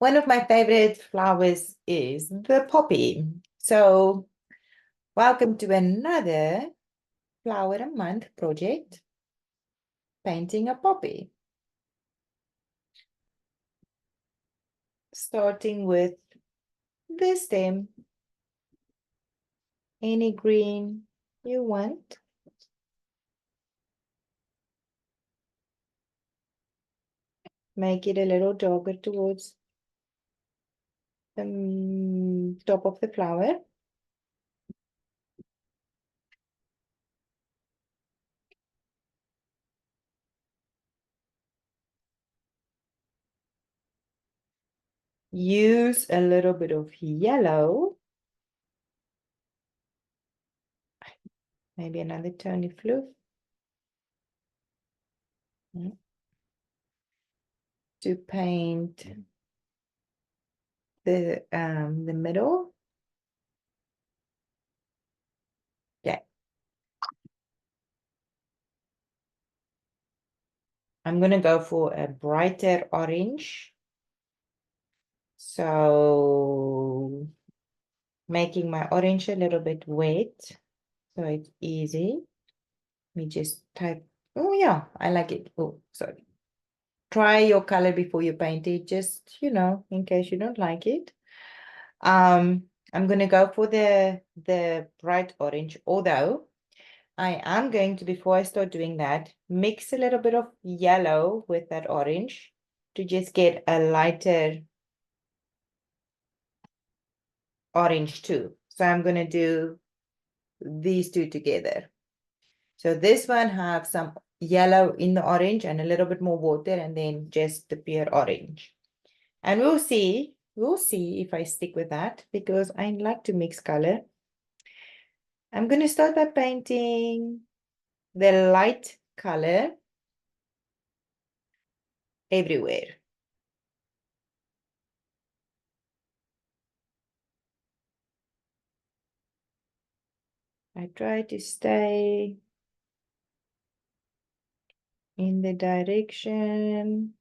One of my favorite flowers is the poppy. So welcome to another flower a month project, painting a poppy. Starting with the stem, any green you want. Make it a little darker towards the top of the flower. Use a little bit of yellow. Maybe another tony fluff. To paint the middle. Yeah. I'm gonna go for a brighter orange. So making my orange a little bit wet, so it's easy. Let me just type. Oh yeah, I like it. Oh, sorry. Try your color before you paint it, just in case you don't like it. I'm gonna go for the bright orange, although I am going to, before I start doing that, mix a little bit of yellow with that orange to just get a lighter orange too. So I'm going to do these two together. So this one have some yellow in the orange and a little bit more water and then just the pure orange. And we'll see if I stick with that because I like to mix color. I'm going to start by painting the light color everywhere. I try to stay in the direction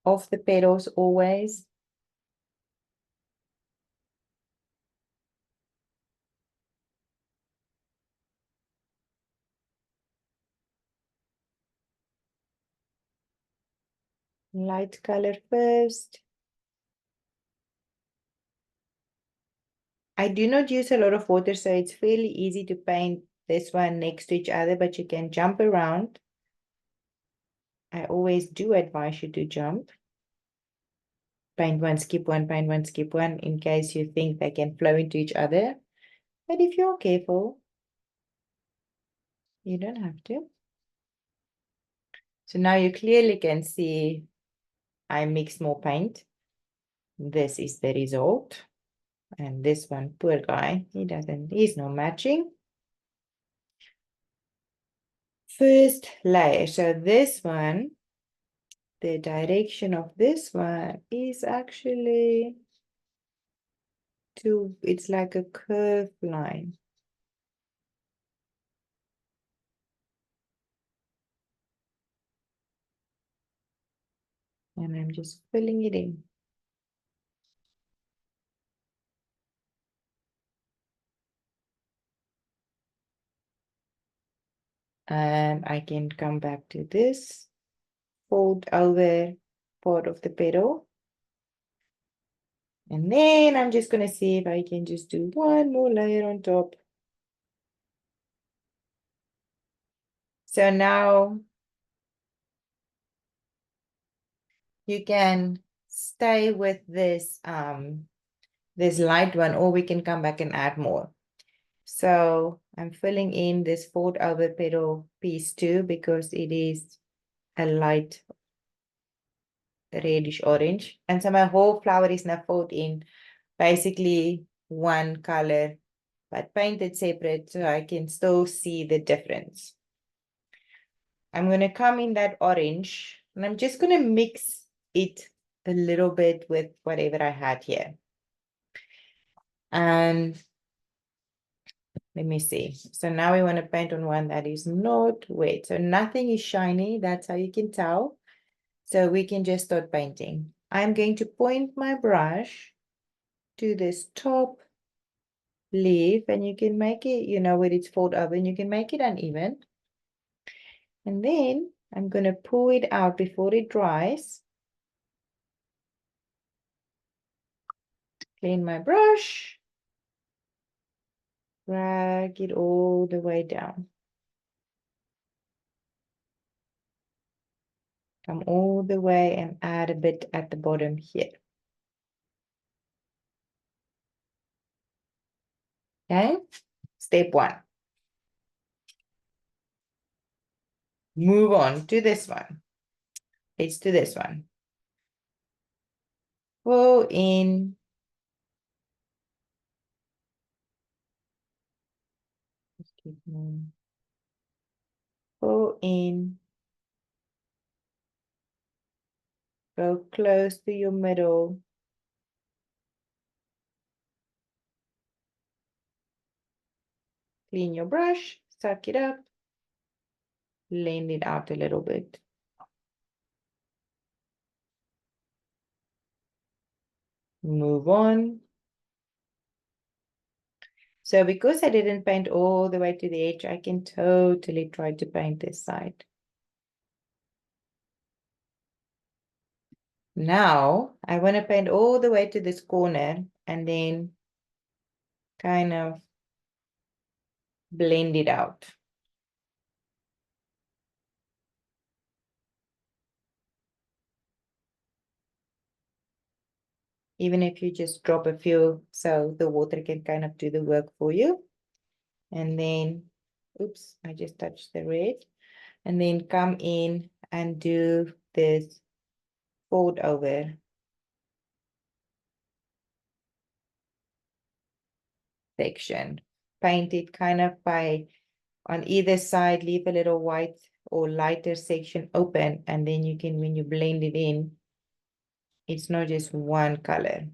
of the petals always. Light color first. I do not use a lot of water, so it's fairly easy to paint this one next to each other, but you can jump around. I always do advise you to jump. Paint one, skip one, paint one, skip one, in case you think they can flow into each other. But if you're careful, you don't have to. So now you clearly can see I mixed more paint. This is the result. And this one, poor guy, he's not matching. First layer. So this one, the direction of this one is actually it's like a curved line. And I'm just filling it in. And I can come back to this, fold over part of the petal. And then I'm just going to see if I can just do one more layer on top. So now you can stay with this this light one, or we can come back and add more. So I'm filling in this fold over petal piece too, because it is a light reddish orange. And so my whole flower is now filled in basically one color, but painted separate so I can still see the difference. I'm going to come in that orange and I'm just going to mix it a little bit with whatever I had here. And let me see. So now we want to paint on one that is not wet. So nothing is shiny. That's how you can tell. So we can just start painting. I'm going to point my brush to this top leaf, and you can make it, you know, where it's fold over, and you can make it uneven. And then I'm going to pull it out before it dries. Clean my brush. Drag it all the way down. Come all the way and add a bit at the bottom here. Okay, step one. Move on to this one. Let's do this one. Pull in. Pull in. Go close to your middle. Clean your brush, suck it up, blend it out a little bit. Move on. So because I didn't paint all the way to the edge, I can totally try to paint this side. Now I want to paint all the way to this corner and then kind of blend it out. Even if you just drop a few, so the water can kind of do the work for you. And then, oops, I just touched the red. And then come in and do this fold over. Section. Paint it kind of by on either side, leave a little white or lighter section open, and then you can, when you blend it in, it's not just one color.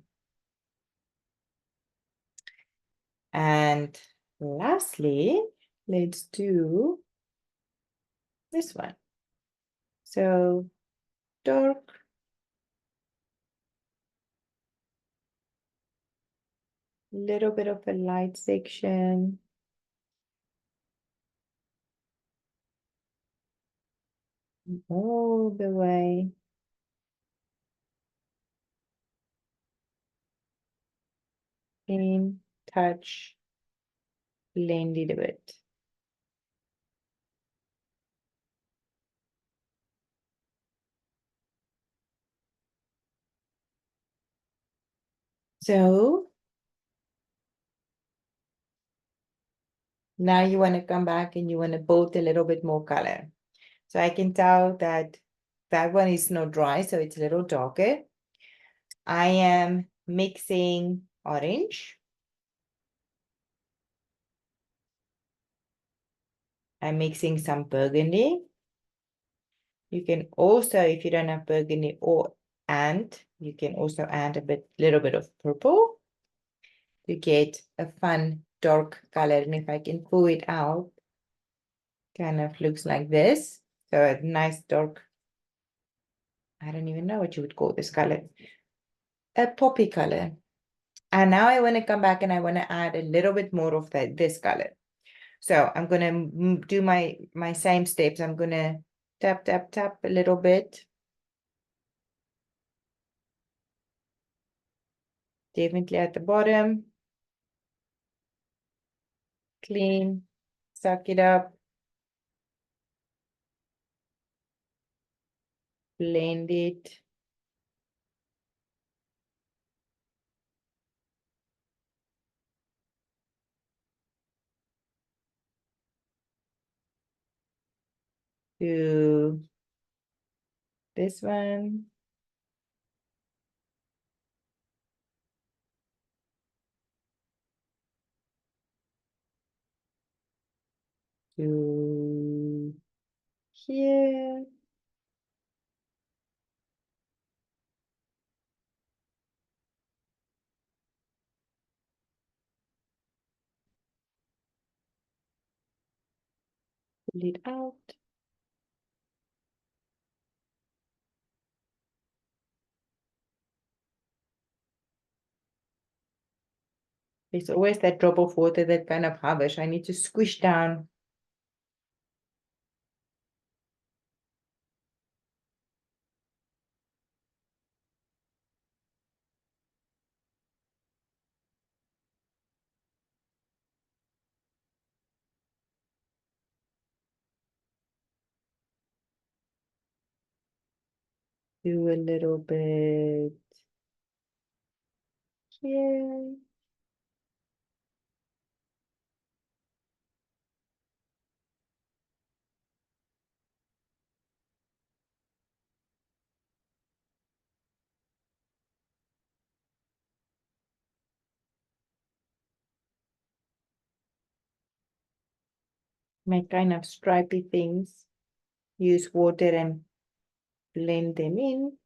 And lastly, let's do this one. So dark, little bit of a light section. All the way. In, touch, blend it a bit. So now you want to come back and you want to build a little bit more color. So I can tell that that one is not dry, so it's a little darker. I am mixing orange. I'm mixing some burgundy. You can also, if you don't have burgundy or and, you can also add a little bit of purple to get a fun dark color. And if I can pull it out, kind of looks like this. So a nice dark, I don't even know what you would call this color. A poppy color. And now I want to come back and I want to add a little bit more of this color. So I'm going to do my same steps. I'm going to tap, tap, tap a little bit. Definitely at the bottom. Clean. Suck it up. Blend it. To this one. To here. Pull it out. There's always that drop of water that kind of hovers. I need to squish down. Do a little bit here. Make kind of stripy things. Use water and blend them in.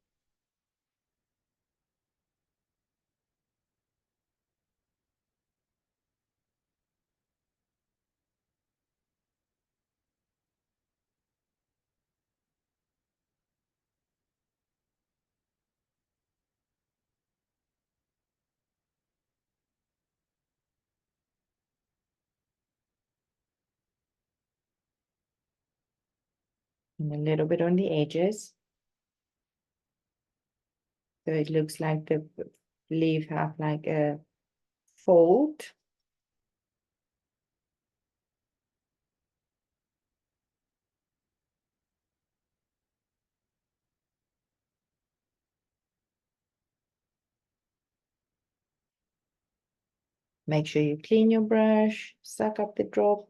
And a little bit on the edges. So it looks like the leaf have like a fold. Make sure you clean your brush, suck up the drop.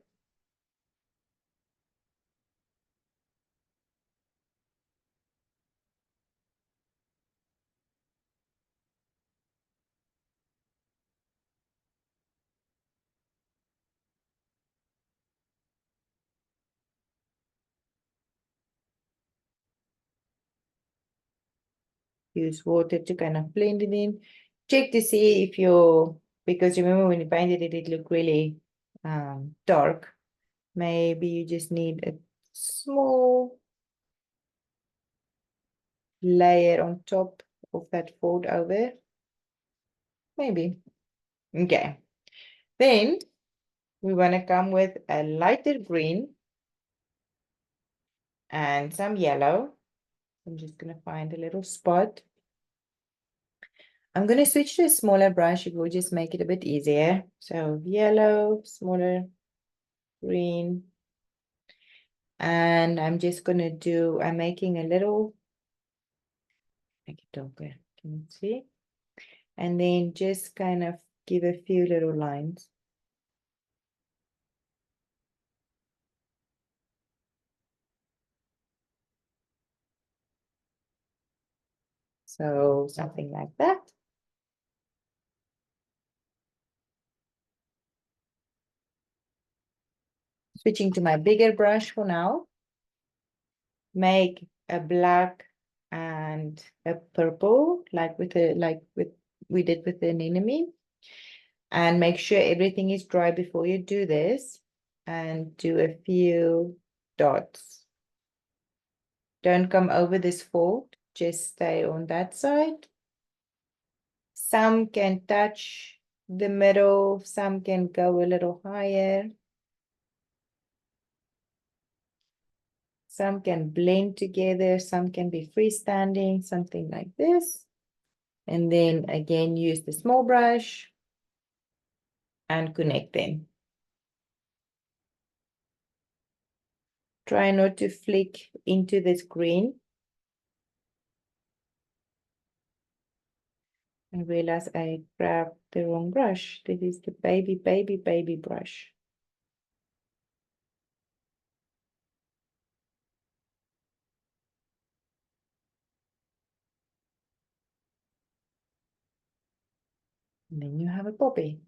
Use water to kind of blend it in. Check to see if your, because remember when you painted it, it looked really dark. Maybe you just need a small layer on top of that fold over. Maybe. Okay. Then we want to come with a lighter green and some yellow. I'm just going to find a little spot. I'm going to switch to a smaller brush. It will just make it a bit easier. So yellow, smaller, green. And I'm just going to do, I'm making a little, make it darker, can you see? And then just kind of give a few little lines. So something like that. Switching to my bigger brush for now. Make a black and a purple, like we did with the anemone. And make sure everything is dry before you do this. And do a few dots. Don't come over this fold, just stay on that side. Some can touch the middle, some can go a little higher. Some can blend together, some can be freestanding, something like this. And then again, use the small brush and connect them. Try not to flick into this green. I realize I grabbed the wrong brush. This is the baby brush. And then you have a poppy.